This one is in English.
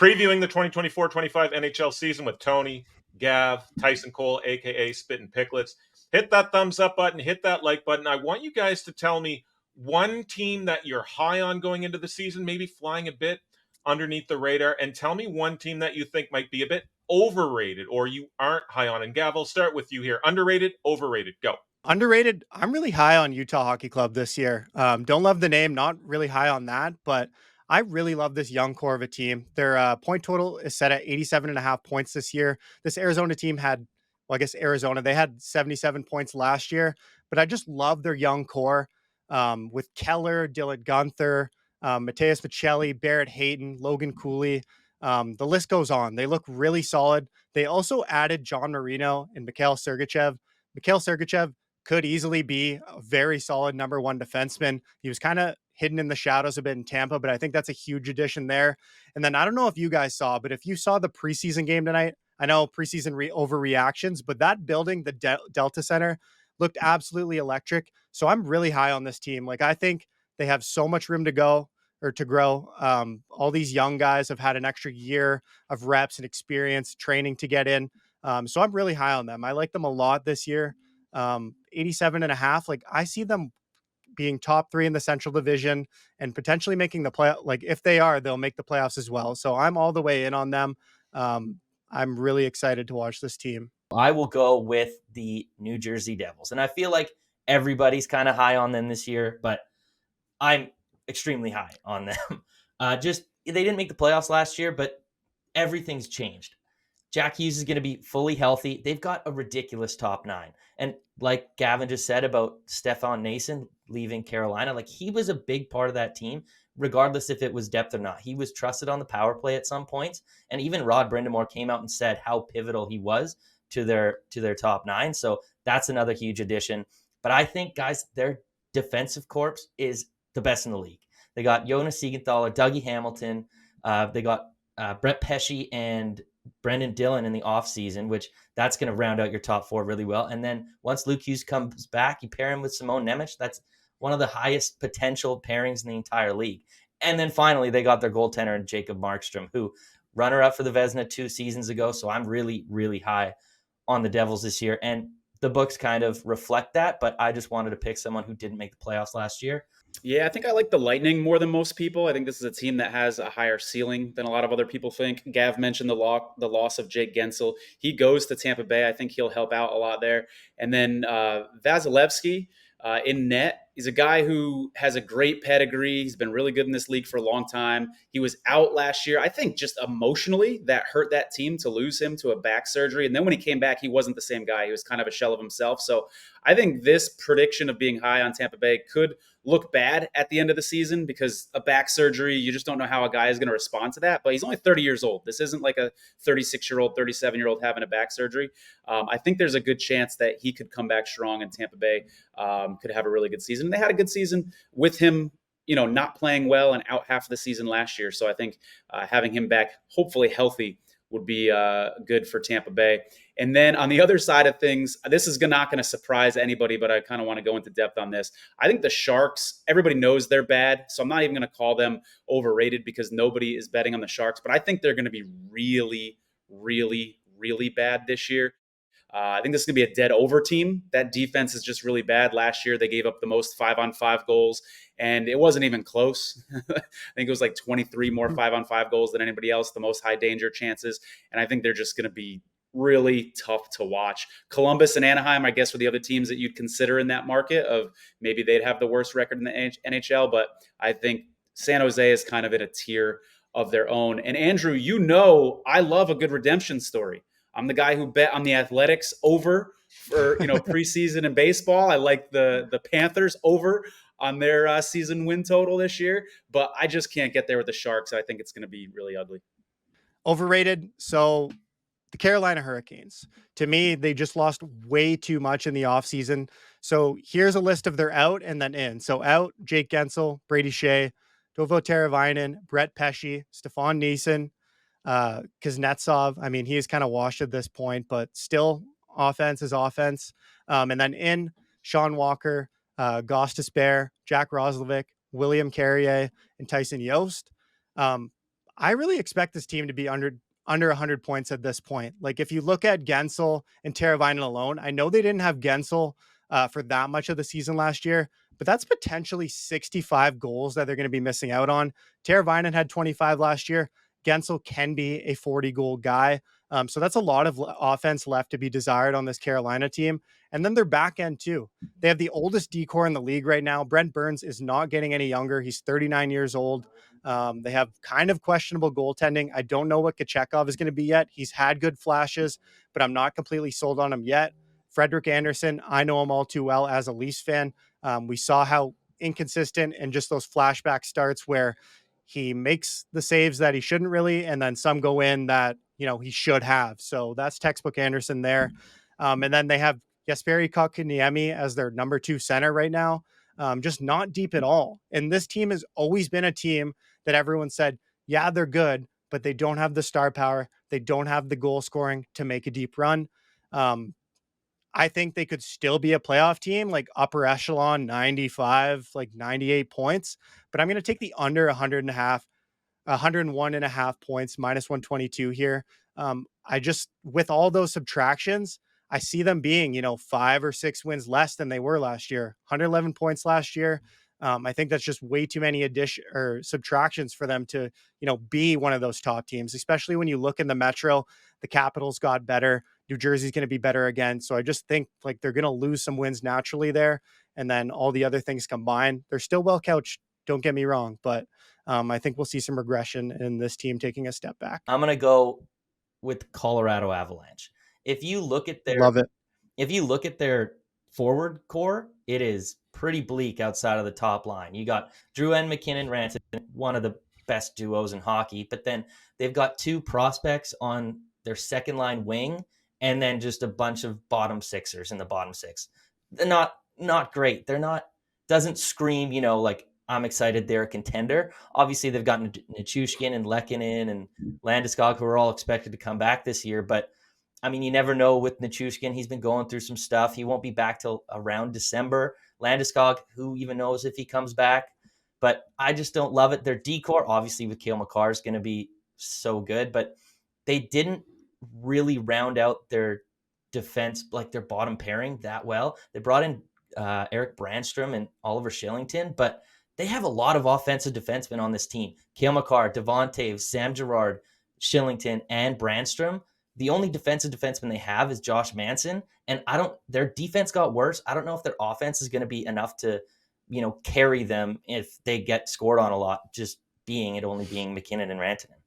previewing the 2024-25 NHL season with Tony, Gav, Tyson Cole, aka Spittin Picklets. Hit that thumbs up button, hit that like button. I want you guys to tell me one team that you're high on going into the season, maybe flying a bit underneath the radar, and tell me one team that you think might be a bit overrated or you aren't high on. And Gav, I'll start with you here. Underrated, overrated, go. Underrated. I'm really high on Utah Hockey Club this year. Don't love the name, not really high on that, but I really love this young core of a team. Their point total is set at 87.5 points this year. This Arizona team had, well, I guess Arizona, they had 77 points last year, but I just love their young core with Keller, Dylan Gunther, Mateus Michelli, Barrett Hayton, Logan Cooley. The list goes on. They look really solid. They also added John Marino and Mikhail Sergachev. Mikhail Sergachev could easily be a very solid number one defenseman. He was kind of hidden in the shadows a bit in Tampa, but I think that's a huge addition there. And then I don't know if you guys saw, but if you saw the preseason game tonight, I know preseason overreactions, but that building, the Delta Center, looked absolutely electric. So I'm really high on this team. Like, I think they have so much room to go or to grow. All these young guys have had an extra year of reps and experience training to get in. So I'm really high on them. I like them a lot this year. 87.5. Like, I see them being top 3 in the Central Division and potentially making the play. Like, if they are, they'll make the playoffs as well. So I'm all the way in on them. I'm really excited to watch this team. I will go with the New Jersey Devils. And I feel like everybody's kind of high on them this year, but I'm extremely high on them. They didn't make the playoffs last year, but everything's changed. Jack Hughes is going to be fully healthy. They've got a ridiculous top 9. And like Gavin just said about Stefan Nason leaving Carolina, like, he was a big part of that team, regardless if it was depth or not. He was trusted on the power play at some points. And even Rod Brindamore came out and said how pivotal he was to their top 9. So that's another huge addition. But I think, guys, their defensive corps is the best in the league. They got Jonas Siegenthaler, Dougie Hamilton. They got Brett Pesce and Brendan Dillon in the offseason, which that's going to round out your top 4 really well. And then once Luke Hughes comes back, you pair him with Simone Nemec. That's one of the highest potential pairings in the entire league. And then finally, they got their goaltender, Jacob Markstrom, who runner-up for the Vezina 2 seasons ago. So I'm really, really high on the Devils this year. And the books kind of reflect that, but I just wanted to pick someone who didn't make the playoffs last year. Yeah, I think I like the Lightning more than most people. I think this is a team that has a higher ceiling than a lot of other people think. Gav mentioned the loss of Jake Gensel. He goes to Tampa Bay. I think he'll help out a lot there. And then Vasilevsky in net. He's a guy who has a great pedigree. He's been really good in this league for a long time. He was out last year. I think just emotionally that hurt that team to lose him to a back surgery. And then when he came back, he wasn't the same guy. He was kind of a shell of himself. So I think this prediction of being high on Tampa Bay could look bad at the end of the season because a back surgery, you just don't know how a guy is going to respond to that. But he's only 30 years old. This isn't like a 36-year-old, 37-year-old having a back surgery. I think there's a good chance that he could come back strong and Tampa Bay could have a really good season. And they had a good season with him, not playing well and out half of the season last year. So I think having him back, hopefully healthy, would be good for Tampa Bay. And then on the other side of things, this is not going to surprise anybody, but I kind of want to go into depth on this. I think the Sharks, everybody knows they're bad, so I'm not even going to call them overrated because nobody is betting on the Sharks, but I think they're going to be really, really, really bad this year. I think this is going to be a dead over team. That defense is just really bad. Last year, they gave up the most 5-on-5 goals, and it wasn't even close. I think it was like 23 more 5-on-5 goals than anybody else, the most high danger chances. And I think they're just going to be really tough to watch. Columbus and Anaheim, I guess, were the other teams that you'd consider in that market of maybe they'd have the worst record in the NHL. But I think San Jose is kind of in a tier of their own. And Andrew, I love a good redemption story. I'm the guy who bet on the Athletics over for preseason in baseball. I like the Panthers over on their season win total this year, but I just can't get there with the Sharks. I think it's going to be really ugly. Overrated. So the Carolina Hurricanes, to me, they just lost way too much in the offseason. So here's a list of their out and then in. So out, Jake Gensel, Brady Shea, Toivo Teravainen, Brett Pesce, Stefan Neeson, Kuznetsov. I mean, he's kind of washed at this point, but still offense is offense. And then in Sean Walker, Gostis Bear, Jack Roslovic, William Carrier, and Tyson Yost. I really expect this team to be under 100 points at this point. Like if you look at Gensel and Teravainen alone, I know they didn't have Gensel for that much of the season last year, but that's potentially 65 goals that they're going to be missing out on. Teravainen had 25 last year. Gensel can be a 40 goal guy. So that's a lot of offense left to be desired on this Carolina team. And then their back end too. They have the oldest decor in the league right now. Brent Burns is not getting any younger. He's 39 years old. They have kind of questionable goaltending. I don't know what Kochetkov is going to be yet. He's had good flashes, but I'm not completely sold on him yet. Frederick Anderson, I know him all too well as a Leafs fan. We saw how inconsistent and just those flashback starts where he makes the saves that he shouldn't really, and then some go in that, he should have. So that's textbook Anderson there. And then they have Jesperi Kotkaniemi as their number 2 center right now. Just not deep at all. And this team has always been a team that everyone said, yeah, they're good, but they don't have the star power. They don't have the goal scoring to make a deep run. I think they could still be a playoff team, like upper echelon, 95, like 98 points, but I'm going to take the under 101 and a half points, minus 122 here. I just, with all those subtractions, I see them being, 5 or 6 wins less than they were last year. 111 points last year. I think that's just way too many addition or subtractions for them to, be one of those top teams, especially when you look in the Metro. The Capitals got better. New Jersey's going to be better again. So I just think like they're going to lose some wins naturally there. And then all the other things combined, they're still well coached. Don't get me wrong, but I think we'll see some regression in this team taking a step back. I'm going to go with Colorado Avalanche. If you look at their forward core, it is pretty bleak outside of the top line. You got Drouin, McKinnon, Rantanen, one of the best duos in hockey, but then they've got 2 prospects on their second line wing, and then just a bunch of bottom sixers in the bottom 6. They're not great. Doesn't scream, like I'm excited they're a contender. Obviously, they've gotten Nichushkin and Lehkonen and Landeskog, who are all expected to come back this year, but I mean, you never know with Nichushkin. He's been going through some stuff. He won't be back till around December. Landeskog, who even knows if he comes back? But I just don't love it. Their decor, obviously, with Cale Makar is going to be so good, but they didn't really round out their defense, like their bottom pairing, that well. They brought in Eric Brandstrom and Oliver Shillington, but they have a lot of offensive defensemen on this team. Cale Makar, Devon Sam Girard, Shillington, and Brandstrom. The only defensive defenseman they have is Josh Manson, and their defense got worse. I don't know if their offense is going to be enough to, carry them if they get scored on a lot, just only being McKinnon and Rantanen.